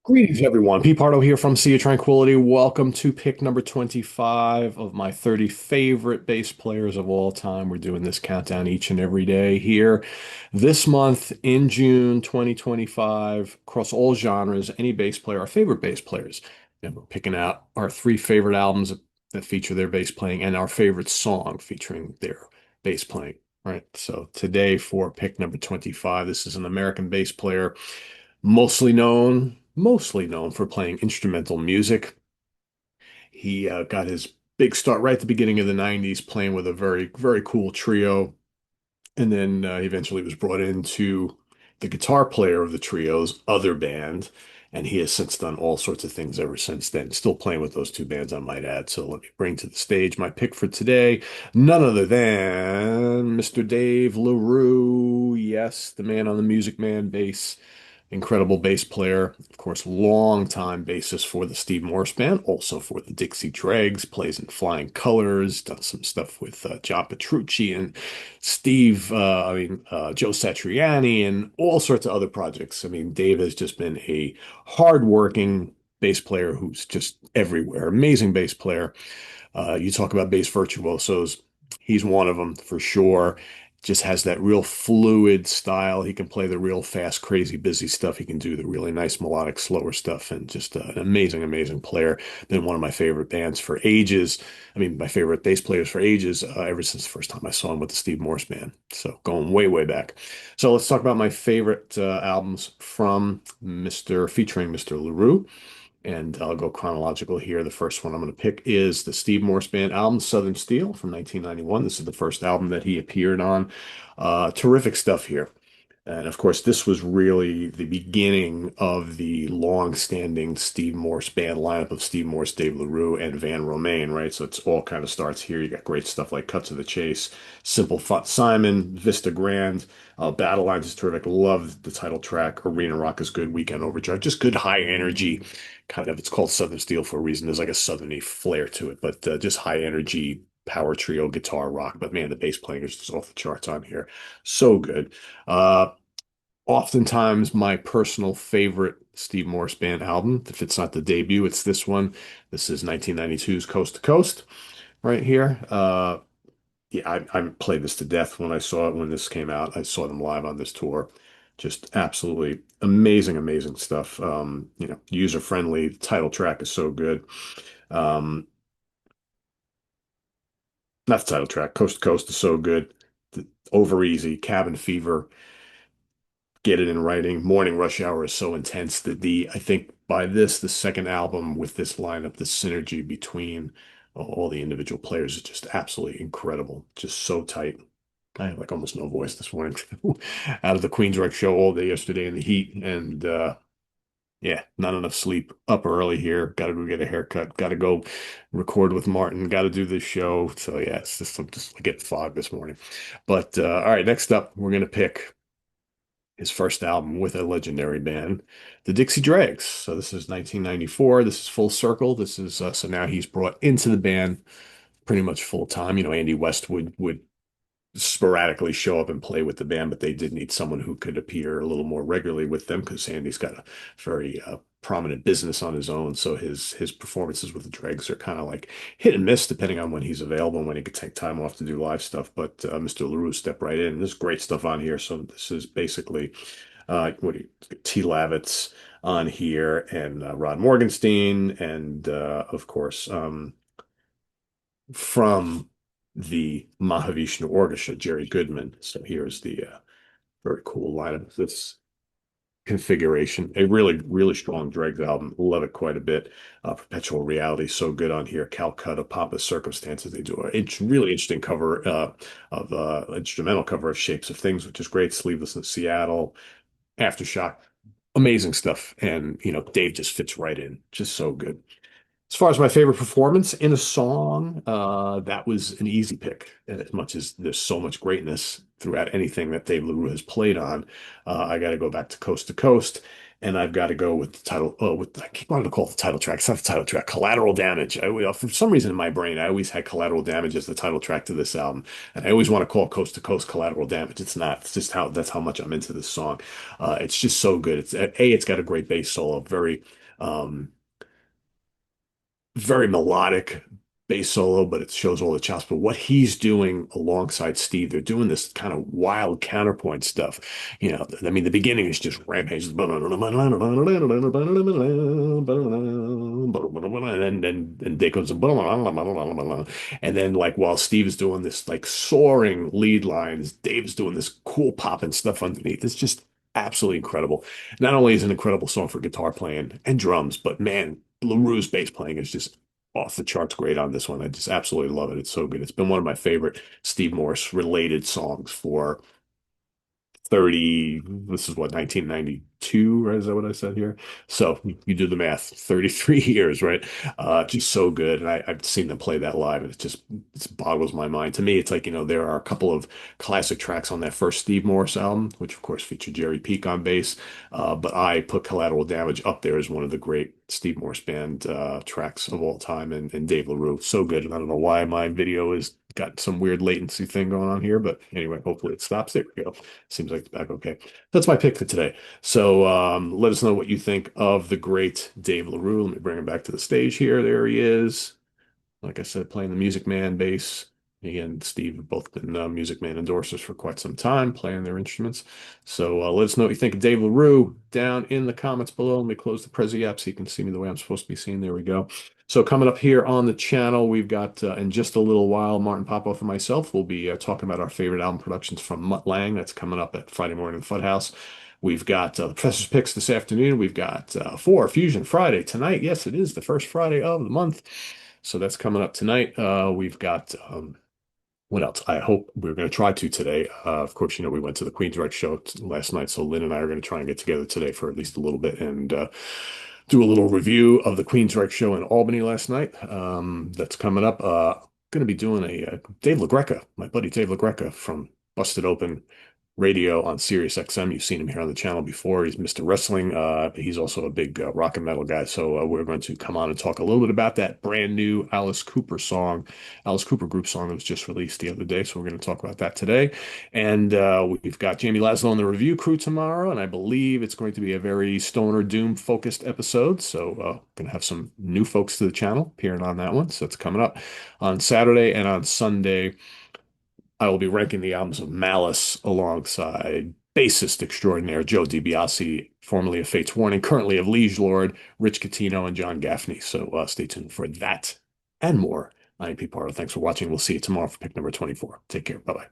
Greetings, everyone. Pete Pardo here from Sea of Tranquility. Welcome to pick number 25 of my 30 favorite bass players of all time. We're doing this countdown each and every day here this month in June 2025, across all genres, any bass player, our favorite bass players. And we're picking out our three favorite albums that feature their bass playing and our favorite song featuring their bass playing. Right. So today for pick number 25, this is an American bass player mostly known for playing instrumental music. He got his big start right at the beginning of the 90s playing with a very, very cool trio. And then he eventually was brought into the guitar player of the trio's other band. And he has since done all sorts of things ever since then. Still playing with those two bands, I might add. So let me bring to the stage my pick for today. None other than Mr. Dave LaRue. Yes, the man on the Music Man bass. Incredible bass player, of course, longtime bassist for the Steve Morse Band, also for the Dixie Dregs, plays in Flying Colors, done some stuff with John Petrucci and Joe Satriani, and all sorts of other projects. I mean, Dave has just been a hardworking bass player who's just everywhere. Amazing bass player. You talk about bass virtuosos, he's one of them for sure. Just has that real fluid style. He can play the real fast, crazy, busy stuff. He can do the really nice melodic, slower stuff, and just an amazing, amazing player. Been one of my favorite bands for ages. I mean, my favorite bass players for ages, ever since the first time I saw him with the Steve Morse Band. So going way, way back. So let's talk about my favorite albums from featuring Mr. LaRue. And I'll go chronological here. The first one I'm going to pick is the Steve Morse Band album, Southern Steel from 1991. This is the first album that he appeared on. Terrific stuff here. And of course, this was really the beginning of the long-standing Steve Morse band lineup of Steve Morse, Dave LaRue, and Van Romain, right? So it's all kind of starts here. You got great stuff like Cut to the Chase, Simple Simon, Vista Grand, Battle Lines is terrific. Love the title track. Arena Rock is good. Weekend Overdrive, just good high energy. Kind of, it's called Southern Steel for a reason. There's like a southerny flair to it, but just high energy power trio guitar rock. But man, the bass playing is just off the charts on here. So good. Uh, Oftentimes my personal favorite Steve Morse Band album. If it's not the debut, it's this one. This is 1992's Coast to Coast right here. Yeah, I played this to death when I saw it when this came out. I saw them live on this tour. Just absolutely amazing, amazing stuff. User friendly. The title track is so good. Um, Not the title track. Coast to Coast is so good. Over Easy, Cabin Fever. Get it in writing. Morning Rush Hour is so intense that I think by the second album with this lineup, the synergy between all the individual players is just absolutely incredible. Just so tight. I had like almost no voice this morning. Out of the Queensrÿche show all day yesterday in the heat, and yeah, not enough sleep. Up early here. Got to go get a haircut. Got to go record with Martin. Got to do this show. So yeah, it's just I'm just getting fogged this morning. But all right, next up, we're gonna pick his first album with a legendary band, the Dixie Dregs. So this is 1994. This is full circle. This is so now he's brought into the band pretty much full time. Andy West would sporadically show up and play with the band, but they did need someone who could appear a little more regularly with them because Andy's got a very prominent business on his own. So his performances with the Dregs are kind of like hit and miss depending on when he's available and when he could take time off to do live stuff. But Mr. LaRue stepped right in. There's great stuff on here. So this is basically T. Lavitz on here and Rod Morgenstein and of course from the Mahavishnu Orchestra, Jerry Goodman. So here's the very cool lineup. This configuration, a really, really strong Dregs album. Love it quite a bit. Perpetual Reality, so good on here. Calcutta, Pompous Circumstances. They do a really interesting cover of instrumental cover of Shapes of Things, which is great. Sleeveless in Seattle, Aftershock, amazing stuff. And Dave just fits right in, just so good. As far as my favorite performance in a song, that was an easy pick. And as much as there's so much greatness throughout anything that Dave LaRue has played on, I got to go back to Coast to Coast. And I've got to go with the title. Oh, I keep wanting to call it the title track. It's not the title track. Collateral Damage. For some reason in my brain, I always had Collateral Damage as the title track to this album, and I always want to call Coast to Coast Collateral Damage. It's not. It's just how that's how much I'm into this song. It's just so good. It's got a great bass solo, um, very melodic bass solo, but it shows all the chops. But what he's doing alongside Steve, they're doing this kind of wild counterpoint stuff. I mean, the beginning is just rampage, and then Dick goes, and then like while Steve is doing this like soaring lead lines, Dave's doing this cool popping stuff underneath. It's just absolutely incredible. Not only is it an incredible song for guitar playing and drums, but man, LaRue's bass playing is just off the charts great on this one. I just absolutely love it. It's so good. It's been one of my favorite Steve Morse related songs for 30, this is what, 1992, right? Is that what I said here? So you do the math, 33 years, right? Just so good. And I've seen them play that live, and it boggles my mind. To me, it's like, there are a couple of classic tracks on that first Steve Morse album, which of course featured Jerry Peak on bass. But I put Collateral Damage up there as one of the great Steve Morse band tracks of all time, and Dave LaRue, so good. And I don't know why my video is got some weird latency thing going on here, but anyway, hopefully it stops. There we go. Seems like it's back okay. That's my pick for today. So let us know what you think of the great Dave LaRue. Let me bring him back to the stage here. There he is. Like I said, playing the Music Man bass. He and Steve have both been Music Man endorsers for quite some time, playing their instruments. So let us know what you think of Dave LaRue down in the comments below. Let me close the Prezi app so you can see me the way I'm supposed to be seen. There we go. So coming up here on the channel, we've got, in just a little while, Martin Popoff and myself will be talking about our favorite album productions from Mutt Lang. That's coming up at Friday morning in the Funhouse. We've got the Professor's Picks this afternoon. We've got 4 Fusion Friday tonight. Yes, it is the first Friday of the month. So that's coming up tonight. We've got what else? I hope we're going to try to today. Of course, we went to the Queensryche show last night, so Lynn and I are going to try and get together today for at least a little bit and do a little review of the Queensryche show in Albany last night. That's coming up. Going to be doing a Dave LaGreca, my buddy Dave LaGreca from Busted Open Radio on Sirius XM. You've seen him here on the channel before. He's Mr. Wrestling. He's also a big rock and metal guy. So we're going to come on and talk a little bit about that brand new Alice Cooper song, Alice Cooper group song that was just released the other day. So we're going to talk about that today. And we've got Jamie Laszlo on the review crew tomorrow. And I believe it's going to be a very Stoner Doom focused episode. So going to have some new folks to the channel appearing on that one. So it's coming up on Saturday, and on Sunday I will be ranking the albums of Malice alongside bassist extraordinaire Joe DiBiase, formerly of Fates Warning, currently of Liege Lord, Rich Catino, and John Gaffney. So stay tuned for that and more. I'm Pete Pardo. Thanks for watching. We'll see you tomorrow for pick number 24. Take care. Bye bye.